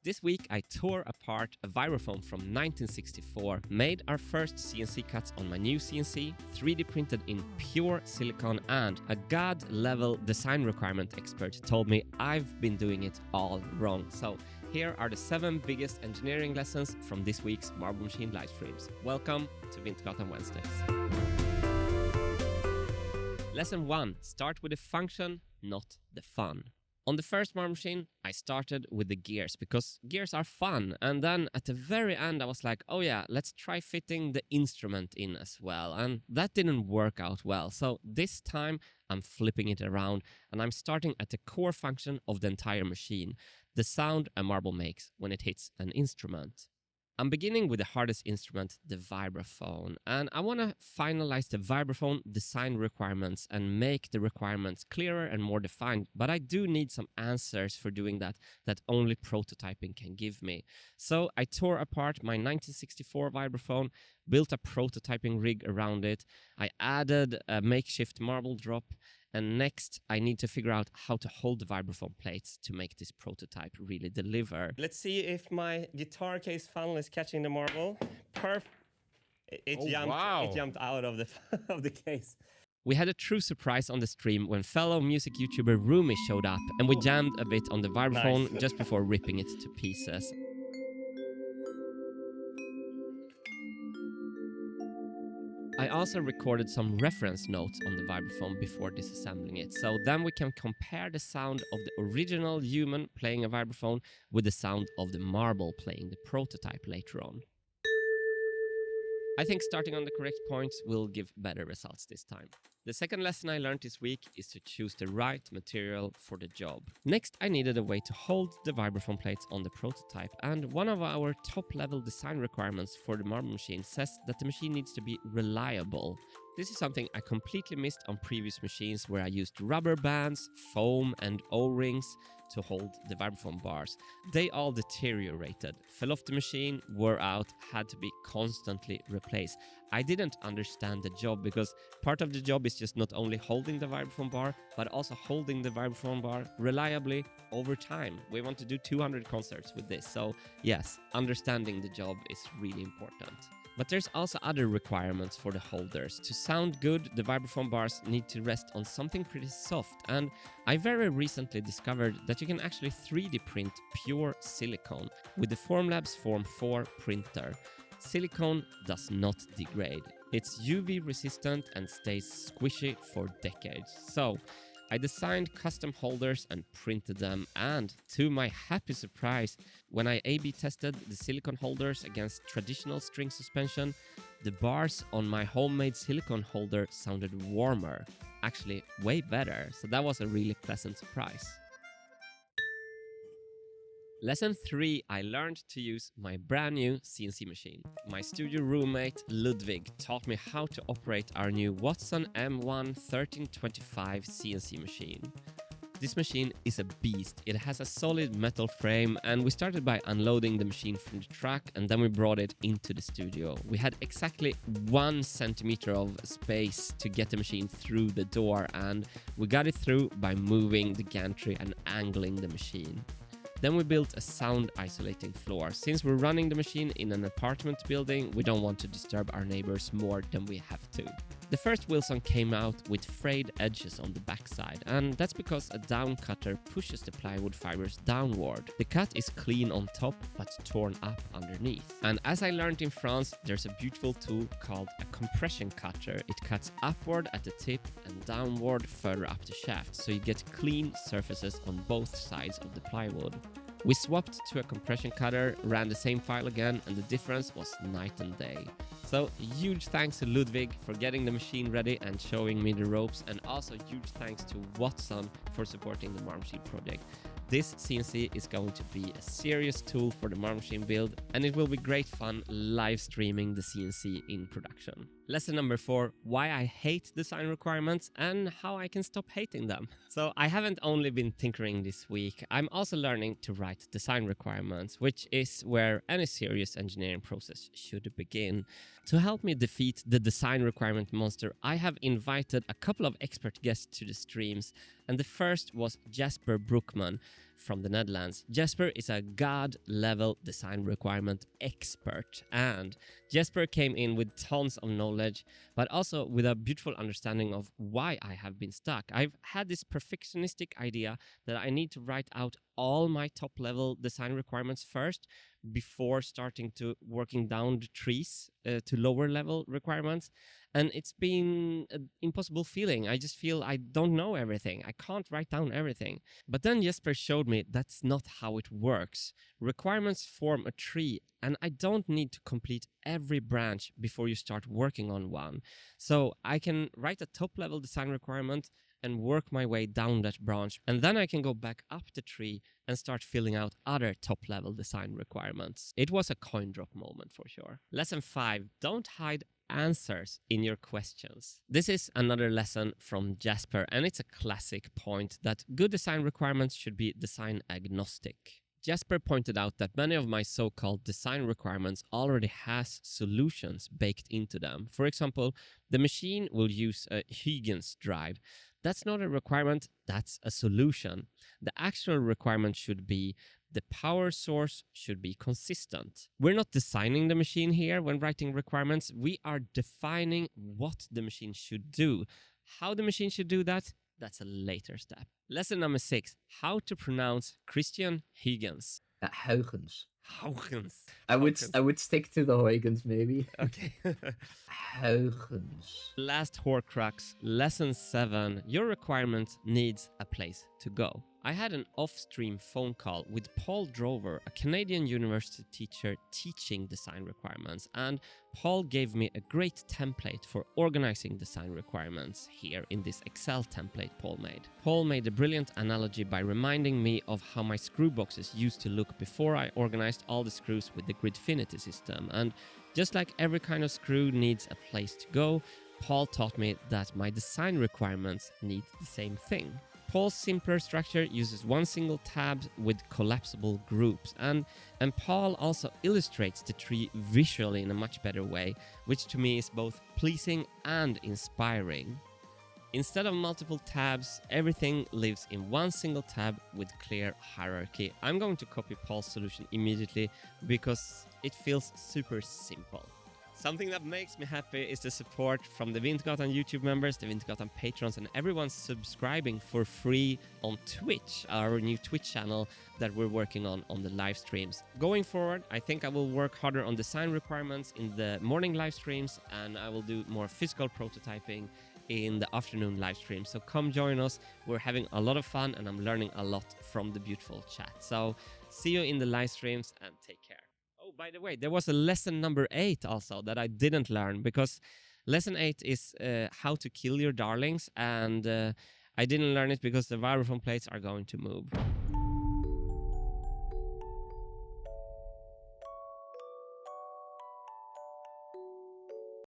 This week I tore apart a vibraphone from 1964, made our first CNC cuts on my new CNC, 3D printed in pure silicone, and a god-level design requirement expert told me I've been doing it all wrong. So here are the 7 biggest engineering lessons from this week's Marble Machine live streams. Welcome to Wintergatan Wednesdays. Lesson 1. Start with the function, not the fun. On the first Marble Machine, I started with the gears because gears are fun. And then at the very end, I was like, oh yeah, let's try fitting the instrument in as well. And that didn't work out well. So this time I'm flipping it around and I'm starting at the core function of the entire machine, the sound a marble makes when it hits an instrument. I'm beginning with the hardest instrument, the vibraphone, and I want to finalize the vibraphone design requirements and make the requirements clearer and more defined, but I do need some answers for doing that only prototyping can give me. So I tore apart my 1964 vibraphone, built a prototyping rig around it, I added a makeshift marble drop, and next, I need to figure out how to hold the vibraphone plates to make this prototype really deliver. Let's see if my guitar case funnel is catching the marble. It jumped out of the of the case. We had a true surprise on the stream when fellow music YouTuber Rumi showed up, and we jammed a bit on the vibraphone just before ripping it to pieces. I also recorded some reference notes on the vibraphone before disassembling it, so then we can compare the sound of the original human playing a vibraphone with the sound of the marble playing the prototype later on. I think starting on the correct points will give better results this time. The second lesson I learned this week is to choose the right material for the job. Next, I needed a way to hold the vibraphone plates on the prototype, and one of our top-level design requirements for the marble machine says that the machine needs to be reliable. This is something I completely missed on previous machines where I used rubber bands, foam and O-rings to hold the vibraphone bars. They all deteriorated, fell off the machine, wore out, had to be constantly replaced. I didn't understand the job because part of the job is just not only holding the vibraphone bar, but also holding the vibraphone bar reliably over time. We want to do 200 concerts with this, so yes, understanding the job is really important. But there's also other requirements for the holders. To sound good, the vibraphone bars need to rest on something pretty soft, and I very recently discovered that you can actually 3D print pure silicone with the Formlabs Form 4 printer. Silicone does not degrade. It's UV resistant and stays squishy for decades. So I designed custom holders and printed them, and to my happy surprise, when I A/B tested the silicone holders against traditional string suspension, the bars on my homemade silicone holder sounded warmer, actually way better, so that was a really pleasant surprise. Lesson 3, I learned to use my brand new CNC machine. My studio roommate Ludwig taught me how to operate our new Watson M1 1325 CNC machine. This machine is a beast. It has a solid metal frame, and we started by unloading the machine from the truck and then we brought it into the studio. We had exactly 1 centimeter of space to get the machine through the door, and we got it through by moving the gantry and angling the machine. Then we built a sound isolating floor. Since we're running the machine in an apartment building, we don't want to disturb our neighbors more than we have to. The first Wilson came out with frayed edges on the backside, and that's because a down cutter pushes the plywood fibers downward. The cut is clean on top, but torn up underneath. And as I learned in France, there's a beautiful tool called a compression cutter. It cuts upward at the tip and downward further up the shaft, so you get clean surfaces on both sides of the plywood. We swapped to a compression cutter, ran the same file again, and the difference was night and day. So huge thanks to Ludwig for getting the machine ready and showing me the ropes, and also huge thanks to Watson for supporting the Marble Machine project. This CNC is going to be a serious tool for the Marble Machine build, and it will be great fun live streaming the CNC in production. Lesson number 4, why I hate design requirements and how I can stop hating them. So I haven't only been tinkering this week, I'm also learning to write design requirements, which is where any serious engineering process should begin. To help me defeat the design requirement monster, I have invited a couple of expert guests to the streams, and the first was Jasper Brookman. from the Netherlands. Jesper is a god-level design requirement expert, and Jesper came in with tons of knowledge, but also with a beautiful understanding of why I have been stuck. I've had this perfectionistic idea that I need to write out all my top-level design requirements first before starting to working down the trees to lower-level requirements. And it's been an impossible feeling. I just feel I don't know everything. I can't write down everything. But then Jesper showed me that's not how it works. Requirements form a tree, and I don't need to complete every branch before you start working on one. So I can write a top-level design requirement and work my way down that branch. And then I can go back up the tree and start filling out other top-level design requirements. It was a coin drop moment for sure. Lesson 5, don't hide answers in your questions. This is another lesson from Jesper, and it's a classic point that good design requirements should be design agnostic. Jesper pointed out that many of my so-called design requirements already has solutions baked into them. For example, the machine will use a Huygens drive. That's not a requirement, that's a solution. The actual requirement should be the power source should be consistent. We're not designing the machine here when writing requirements. We are defining what the machine should do. How the machine should do that, that's a later step. Lesson number 6, how to pronounce Christian Huygens. Huygens. Huygens. I would stick to the Huygens maybe. Okay. Huygens. Last Horcrux, lesson 7, your requirement needs a place to go. I had an off-stream phone call with Paul Drover, a Canadian university teacher teaching design requirements, and Paul gave me a great template for organizing design requirements here in this Excel template Paul made. Paul made a brilliant analogy by reminding me of how my screw boxes used to look before I organized all the screws with the Gridfinity system, and just like every kind of screw needs a place to go, Paul taught me that my design requirements need the same thing. Paul's simpler structure uses one single tab with collapsible groups, and Paul also illustrates the tree visually in a much better way, which to me is both pleasing and inspiring. Instead of multiple tabs, everything lives in one single tab with clear hierarchy. I'm going to copy Paul's solution immediately because it feels super simple. Something that makes me happy is the support from the Wintergatan YouTube members, the Wintergatan patrons, and everyone subscribing for free on Twitch, our new Twitch channel that we're working on the live streams. Going forward, I think I will work harder on design requirements in the morning live streams, and I will do more physical prototyping in the afternoon live stream. So come join us. We're having a lot of fun, and I'm learning a lot from the beautiful chat. So see you in the live streams, and take care. Oh, by the way, there was a lesson number 8 also that I didn't learn, because lesson 8 is how to kill your darlings, and I didn't learn it because the vibraphone plates are going to move.